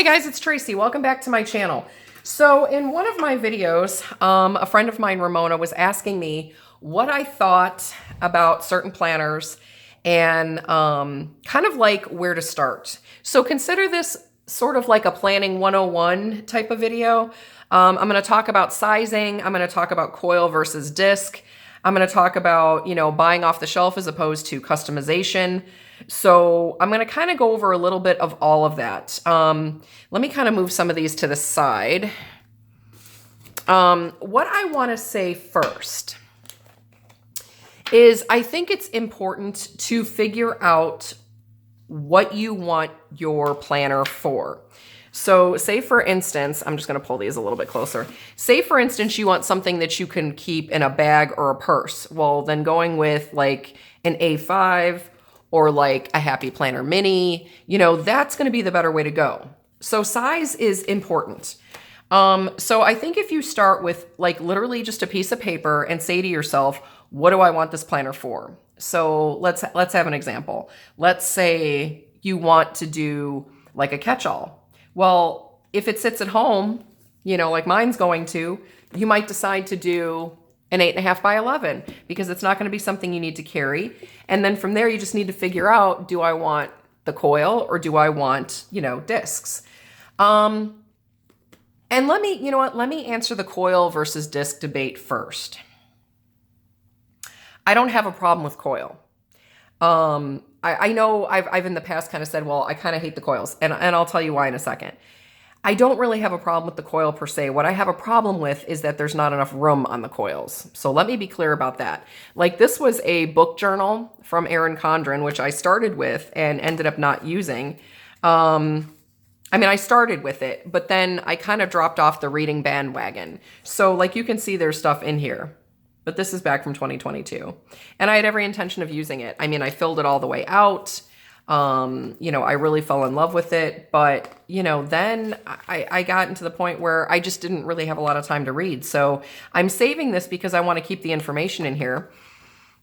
Hey guys, it's Tracy. Welcome back to my channel. So in one of my videos, a friend of mine, Ramona, was asking me what I thought about certain planners and kind of like where to start. So consider this sort of like a planning 101 type of video. I'm going to talk about sizing. I'm going to talk about coil versus disc. I'm going to talk about, buying off the shelf as opposed to customization. So I'm going to kind of go over a little bit of all of that. Let me kind of move some of these to the side. What I want to say first is I think it's important to figure out what you want your planner for. So say for instance, I'm just going to pull these a little bit closer. Say for instance, you want something that you can keep in a bag or a purse. Well, then going with like an A5 or like a Happy Planner Mini, that's going to be the better way to go. So size is important. So I think if you start with like literally just a piece of paper and say to yourself, what do I want this planner for? So let's have an example. Let's say you want to do like a catch-all. Well, if it sits at home, like mine's going to, you might decide to do an 8.5 by 11 because it's not going to be something you need to carry. And then from there, you just need to figure out, do I want the coil or do I want, discs? And let me answer the coil versus disc debate first. I don't have a problem with coil. I know I've in the past kind of said, well, I kind of hate the coils, and I'll tell you why in a second. I don't really have a problem with the coil per se. What I have a problem with is that there's not enough room on the coils. So let me be clear about that. Like this was a book journal from Erin Condren, which I started with and ended up not using. I started with it, but then I kind of dropped off the reading bandwagon. So like you can see there's stuff in here. But this is back from 2022. And I had every intention of using it. I filled it all the way out. I really fell in love with it. But, then I got into the point where I just didn't really have a lot of time to read. So I'm saving this because I want to keep the information in here.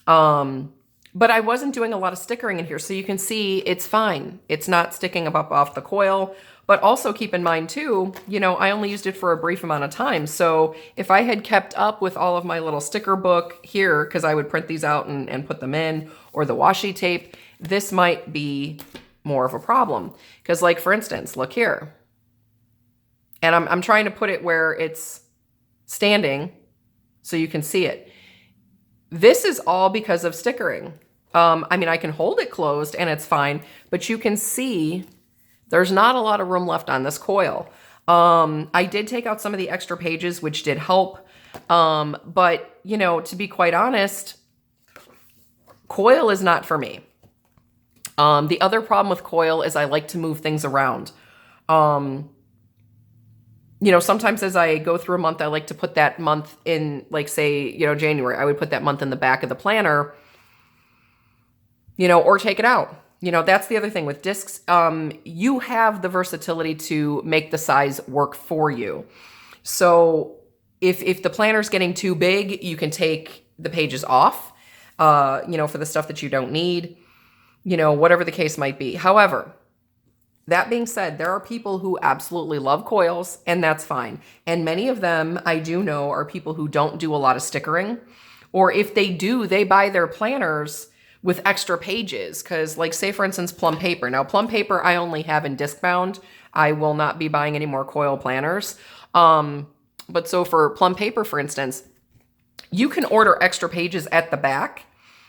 But I wasn't doing a lot of stickering in here. So you can see it's fine. It's not sticking up off the coil. But also keep in mind too, I only used it for a brief amount of time. So if I had kept up with all of my little sticker book here, because I would print these out and put them in, or the washi tape, this might be more of a problem. Because like, for instance, look here. And I'm trying to put it where it's standing so you can see it. This is all because of stickering. I can hold it closed and it's fine, but you can see there's not a lot of room left on this coil. I did take out some of the extra pages, which did help. But, to be quite honest, coil is not for me. The other problem with coil is I like to move things around. Sometimes as I go through a month, I like to put that month in, like say, January, I would put that month in the back of the planner, or take it out. That's the other thing with discs. You have the versatility to make the size work for you. So if the planner's getting too big, you can take the pages off, for the stuff that you don't need, whatever the case might be. However, that being said, there are people who absolutely love coils, and that's fine. And many of them I do know are people who don't do a lot of stickering, or if they do, they buy their planners with extra pages, because like say for instance, Plum Paper. Now Plum Paper I only have in disc bound. I will not be buying any more coil planners. But so for Plum Paper, for instance, you can order extra pages at the back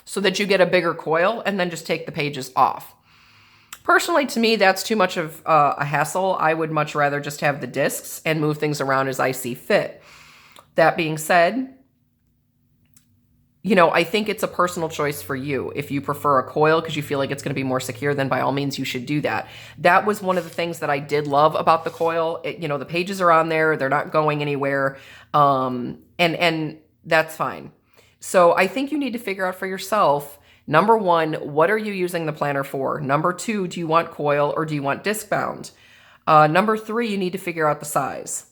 so that you get a bigger coil and then just take the pages off. Personally, to me, that's too much of a hassle. I would much rather just have the discs and move things around as I see fit. That being said, I think it's a personal choice for you. If you prefer a coil because you feel like it's going to be more secure, then by all means you should do that. That was one of the things that I did love about the coil. The pages are on there. They're not going anywhere. And that's fine. So I think you need to figure out for yourself, number one, what are you using the planner for? Number two, do you want coil or do you want disc bound? Number three, you need to figure out the size.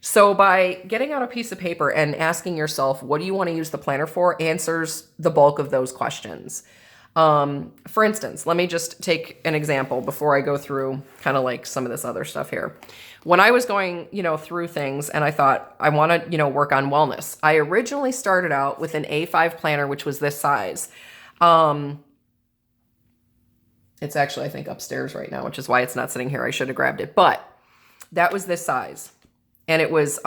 So by getting out a piece of paper and asking yourself, what do you want to use the planner for, answers the bulk of those questions. For instance, let me just take an example before I go through kind of like some of this other stuff here. When I was going, through things and I thought I want to, work on wellness, I originally started out with an A5 planner, which was this size. It's actually, I think, upstairs right now, which is why it's not sitting here. I should have grabbed it, but that was this size. And it was,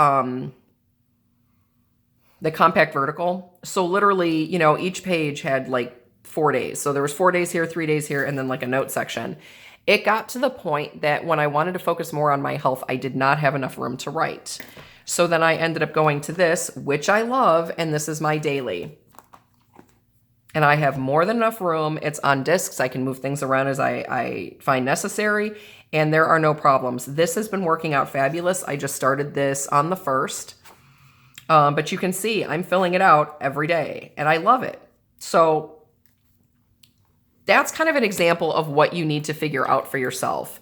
the compact vertical. So literally, each page had like 4 days. So there was 4 days here, 3 days here, and then like a note section. It got to the point that when I wanted to focus more on my health, I did not have enough room to write. So then I ended up going to this, which I love, and this is my daily. And I have more than enough room. It's on discs. I can move things around as I find necessary, and there are no problems. This has been working out fabulous. I just started this on the 1st, but you can see I'm filling it out every day, and I love it. So that's kind of an example of what you need to figure out for yourself.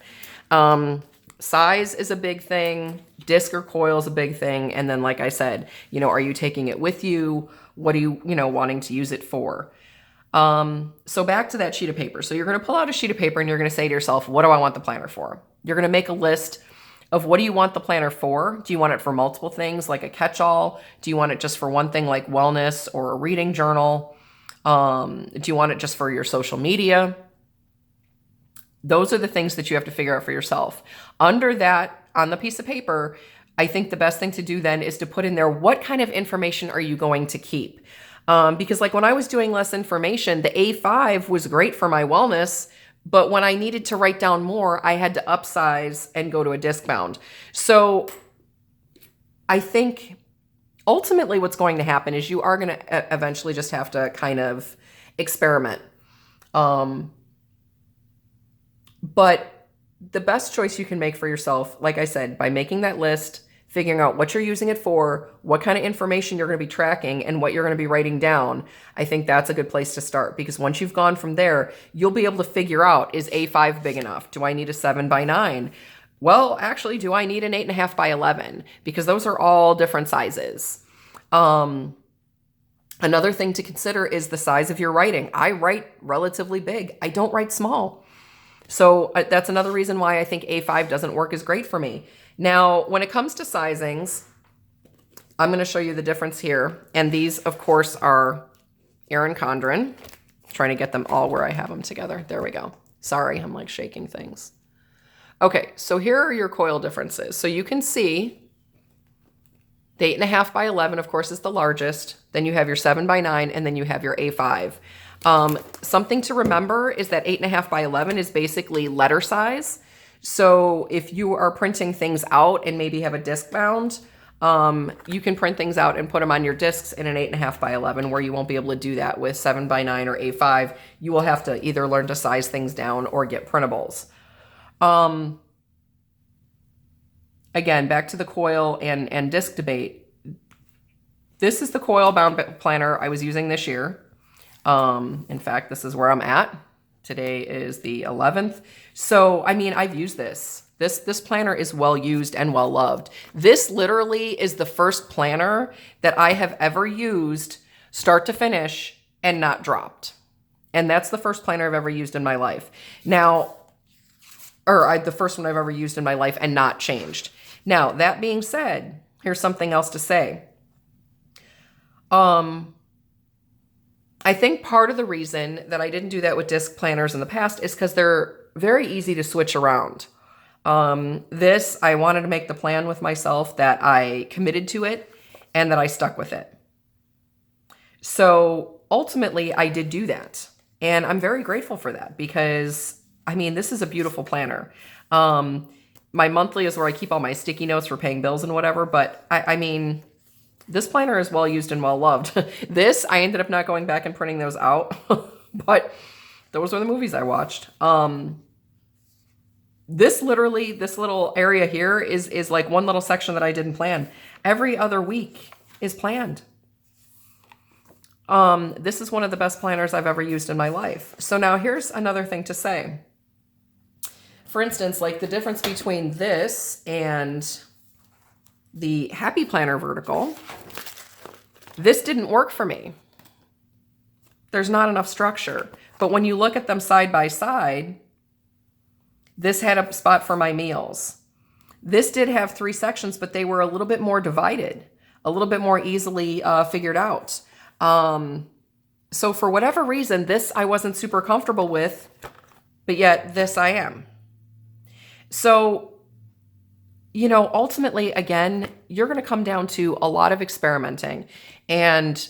Size is a big thing. Disc or coil is a big thing. And then, like I said, are you taking it with you? What are you, wanting to use it for? So back to that sheet of paper. So you're going to pull out a sheet of paper and you're going to say to yourself, what do I want the planner for? You're going to make a list of what do you want the planner for? Do you want it for multiple things like a catch-all? Do you want it just for one thing like wellness or a reading journal? Do you want it just for your social media? Those are the things that you have to figure out for yourself. Under that, on the piece of paper, I think the best thing to do then is to put in there, what kind of information are you going to keep? Because like when I was doing less information, the A5 was great for my wellness, but when I needed to write down more, I had to upsize and go to a disc bound. So I think ultimately what's going to happen is you are going to eventually just have to kind of experiment. But the best choice you can make for yourself, like I said, by making that list, figuring out what you're using it for, what kind of information you're going to be tracking, and what you're going to be writing down, I think that's a good place to start. Because once you've gone from there, you'll be able to figure out, is A5 big enough? Do I need a 7x9? Well, actually, do I need an 8.5 by 11? Because those are all different sizes. Another thing to consider is the size of your writing. I write relatively big. I don't write small. So that's another reason why I think A5 doesn't work as great for me. Now, when it comes to sizings, I'm going to show you the difference here. And these, of course, are Erin Condren. Trying to get them all where I have them together. There we go. Sorry, I'm like shaking things. Okay, so here are your coil differences. So you can see the 8.5 by 11, of course, is the largest. Then you have your 7x9, and then you have your A5. Something to remember is that 8.5 by 11 is basically letter size. So if you are printing things out and maybe have a disc bound, you can print things out and put them on your discs in an 8.5 by 11, where you won't be able to do that with 7x9 or A5. You will have to either learn to size things down or get printables. Again, back to the coil and disc debate. This is the coil bound planner I was using this year. In fact, this is where I'm at. Today is the 11th. So, I mean, I've used this. This planner is well used and well loved. This literally is the first planner that I have ever used start to finish and not dropped. And that's the first planner I've ever used in my life. Now, the first one I've ever used in my life and not changed. Now, that being said, here's something else to say. I think part of the reason that I didn't do that with disc planners in the past is because they're very easy to switch around. This, I wanted to make the plan with myself that I committed to it and that I stuck with it. So ultimately, I did do that. And I'm very grateful for that because, I mean, this is a beautiful planner. My monthly is where I keep all my sticky notes for paying bills and whatever. But I mean, this planner is well used and well loved. This, I ended up not going back and printing those out, but those were the movies I watched. This little area here is like one little section that I didn't plan. Every other week is planned. This is one of the best planners I've ever used in my life. So now here's another thing to say. For instance, like the difference between this and the Happy Planner Vertical, this didn't work for me. There's not enough structure. But when you look at them side by side, this had a spot for my meals. This did have 3 sections, but they were a little bit more divided, a little bit more easily figured out. So for whatever reason, this I wasn't super comfortable with, but yet this I am. So, you know, ultimately, again, you're going to come down to a lot of experimenting, and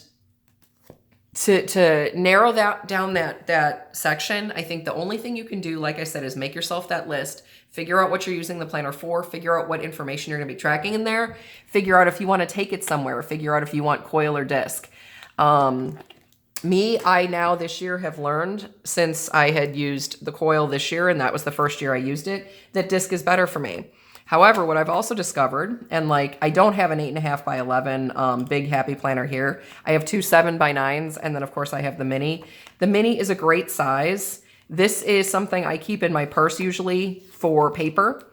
to narrow down that section, I think the only thing you can do, like I said, is make yourself that list, figure out what you're using the planner for, figure out what information you're going to be tracking in there, figure out if you want to take it somewhere, figure out if you want coil or disc. I now this year have learned, since I had used the coil this year, and that was the first year I used it, that disc is better for me. However, what I've also discovered, and like, I don't have an 8.5 by 11 big happy planner here. I have 2 7 by 9s, and then of course I have the mini. The mini is a great size. This is something I keep in my purse usually for paper.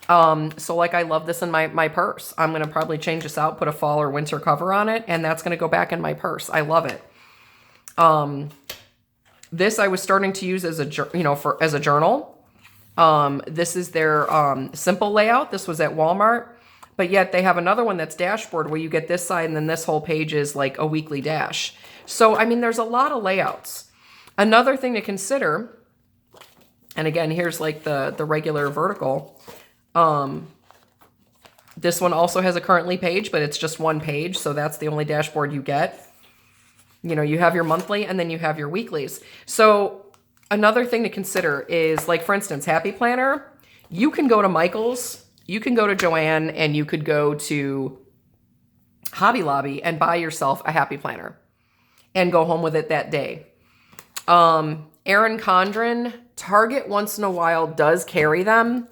So like, I love this in my purse. I'm going to probably change this out, put a fall or winter cover on it, and that's going to go back in my purse. I love it. This I was starting to use as a journal. This is their simple layout. This was at Walmart, but yet they have another one that's dashboard, where you get this side and then this whole page is like a weekly dash. So, I mean, there's a lot of layouts. Another thing to consider, and again, here's like the regular vertical. This one also has a currently page, but it's just one page. So that's the only dashboard you get. You know, you have your monthly and then you have your weeklies. So another thing to consider is, like, for instance, Happy Planner, you can go to Michael's, you can go to Joann, and you could go to Hobby Lobby and buy yourself a Happy Planner and go home with it that day. Erin Condren, Target once in a while does carry them.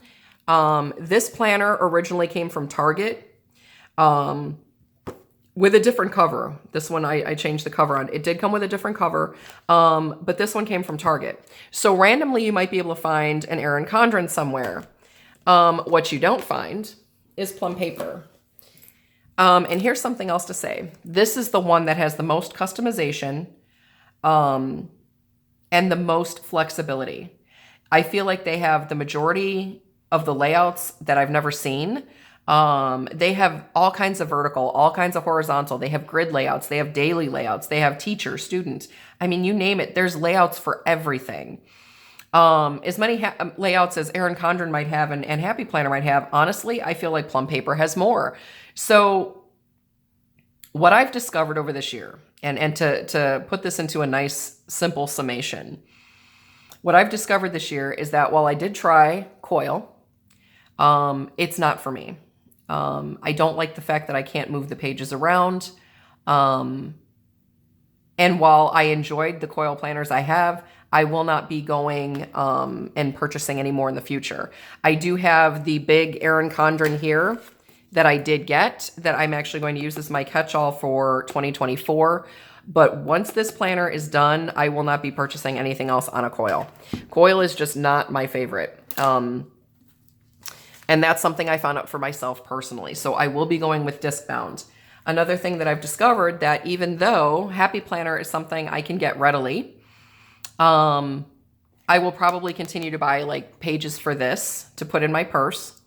This planner originally came from Target. With a different cover. This one I changed the cover on. It did come with a different cover, but this one came from Target. So randomly you might be able to find an Erin Condren somewhere. What you don't find is Plum Paper. And here's something else to say. This is the one that has the most customization and the most flexibility. I feel like they have the majority of the layouts that I've never seen. They have all kinds of vertical, all kinds of horizontal. They have grid layouts. They have daily layouts. They have teacher, student. I mean, you name it. There's layouts for everything. As many layouts as Erin Condren might have and Happy Planner might have, honestly, I feel like Plum Paper has more. So what I've discovered over this year, and to put this into a nice, simple summation, what I've discovered this year is that while I did try coil, it's not for me. I don't like the fact that I can't move the pages around. And while I enjoyed the coil planners I have, I will not be going and purchasing any more in the future. I do have the big Erin Condren here that I did get, that I'm actually going to use as my catch-all for 2024. But once this planner is done, I will not be purchasing anything else on a coil. Coil is just not my favorite. And that's something I found out for myself personally. So I will be going with disc bound. Another thing that I've discovered, that even though Happy Planner is something I can get readily, I will probably continue to buy like pages for this to put in my purse,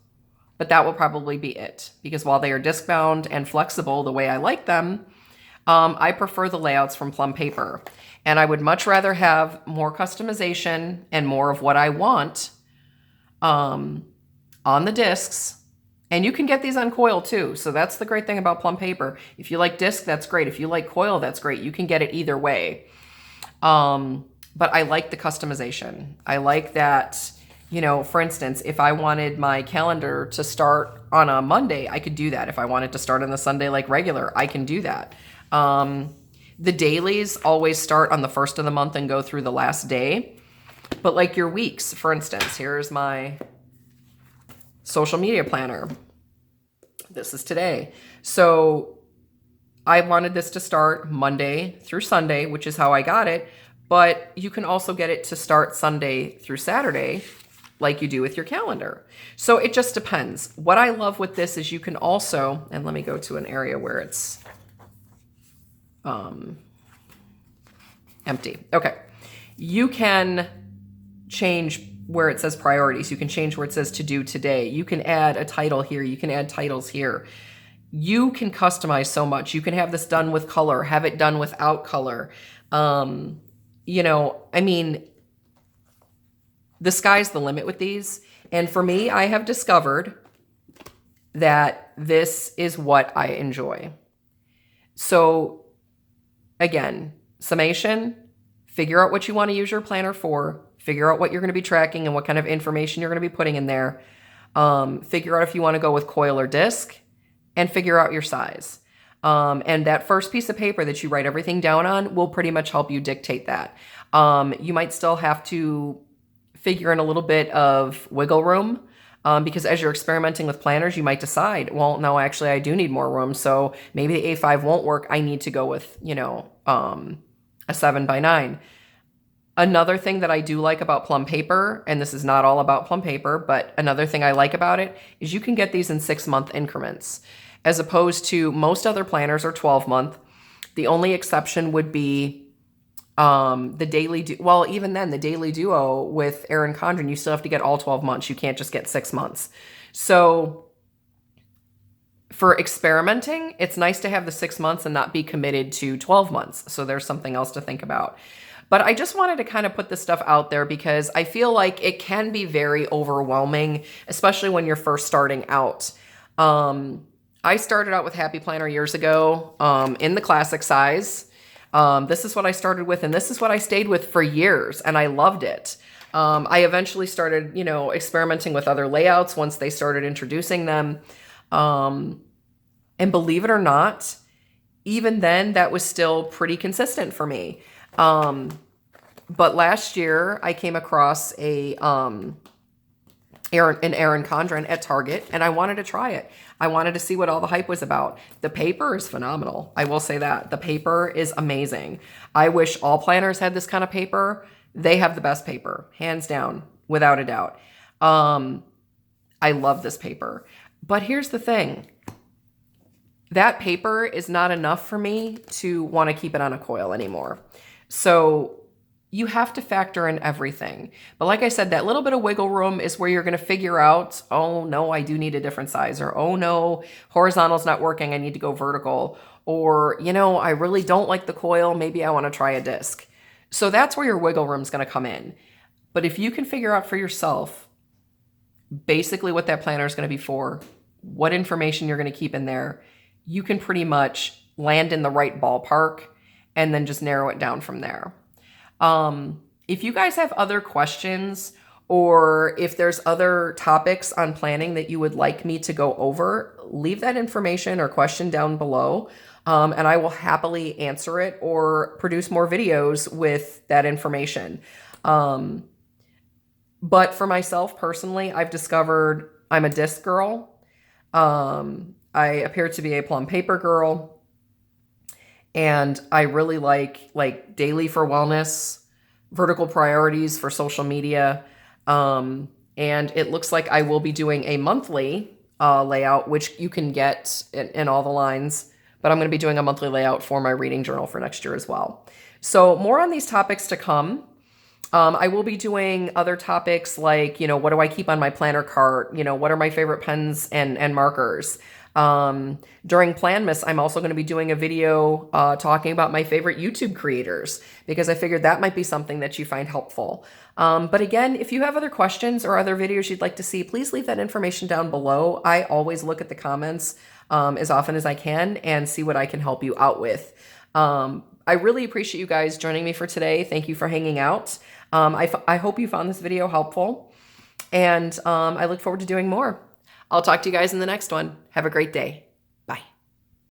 but that will probably be it. Because while they are disc bound and flexible the way I like them, I prefer the layouts from Plum Paper. And I would much rather have more customization and more of what I want on the discs. And you can get these on coil too. So that's the great thing about Plum Paper. If you like disc, that's great. If you like coil, that's great. You can get it either way. But I like the customization. I like that, you know, for instance, if I wanted my calendar to start on a Monday, I could do that. If I wanted to start on the Sunday like regular, I can do that. The dailies always start on the first of the month and go through the last day. But like your weeks, for instance, here's my social media planner. This is today. So I wanted this to start Monday through Sunday, which is how I got it. But you can also get it to start Sunday through Saturday, like you do with your calendar. So it just depends. What I love with this is you can also, and let me go to an area where it's empty. Okay. You can change where it says priorities. You can change where it says to do today. You can add a title here. You can add titles here. You can customize so much. You can have this done with color, have it done without color. You know, I mean, the sky's the limit with these. And for me, I have discovered that this is what I enjoy. So again, summation, figure out what you want to use your planner for, figure out what you're going to be tracking and what kind of information you're going to be putting in there. Figure out if you want to go with coil or disc, and figure out your size. And that first piece of paper that you write everything down on will pretty much help you dictate that. You might still have to figure in a little bit of wiggle room, because as you're experimenting with planners, you might decide, well, no, actually I do need more room. So maybe the A5 won't work. I need to go with, you know, a 7x9. Another thing that I do like about Plum paper, and this is not all about Plum paper, but another thing I like about it is you can get these in 6-month increments, as opposed to most other planners are 12-month. The only exception would be the Daily well, even then, the Daily Duo with Erin Condren, you still have to get all 12 months. You can't just get 6 months. So for experimenting, it's nice to have the 6 months and not be committed to 12 months. So there's something else to think about. But I just wanted to kind of put this stuff out there because I feel like it can be very overwhelming, especially when you're first starting out. I started out with Happy Planner years ago in the classic size. This is what I started with, and this is what I stayed with for years, and I loved it. I eventually started, you know, experimenting with other layouts once they started introducing them. And believe it or not, even then, that was still pretty consistent for me. But last year I came across an Erin Condren at Target, and I wanted to try it. I wanted to see what all the hype was about. The paper is phenomenal. I will say that. The paper is amazing. I wish all planners had this kind of paper. They have the best paper, hands down, without a doubt. I love this paper. But here's the thing. That paper is not enough for me to want to keep it on a coil anymore. So you have to factor in everything. But like I said, that little bit of wiggle room is where you're going to figure out, oh no, I do need a different size, or oh no, horizontal's not working, I need to go vertical, or, you know, I really don't like the coil, maybe I want to try a disc. So that's where your wiggle room is going to come in. But if you can figure out for yourself basically what that planner is going to be for, what information you're going to keep in there, you can pretty much land in the right ballpark and then just narrow it down from there. If you guys have other questions, or if there's other topics on planning that you would like me to go over, leave that information or question down below, and I will happily answer it or produce more videos with that information. But for myself personally, I've discovered I'm a disc girl. I appear to be a Plum paper girl. And I really like daily for wellness, vertical priorities for social media. And it looks like I will be doing a monthly layout, which you can get in all the lines. But I'm going to be doing a monthly layout for my reading journal for next year as well. So more on these topics to come. I will be doing other topics like, you know, what do I keep on my planner cart? You know, what are my favorite pens and markers? During Planmas, I'm also going to be doing a video talking about my favorite YouTube creators, because I figured that might be something that you find helpful. But again, if you have other questions or other videos you'd like to see, please leave that information down below. I always look at the comments as often as I can and see what I can help you out with. I really appreciate you guys joining me for today. Thank you for hanging out. I hope you found this video helpful, and I look forward to doing more. I'll talk to you guys in the next one. Have a great day.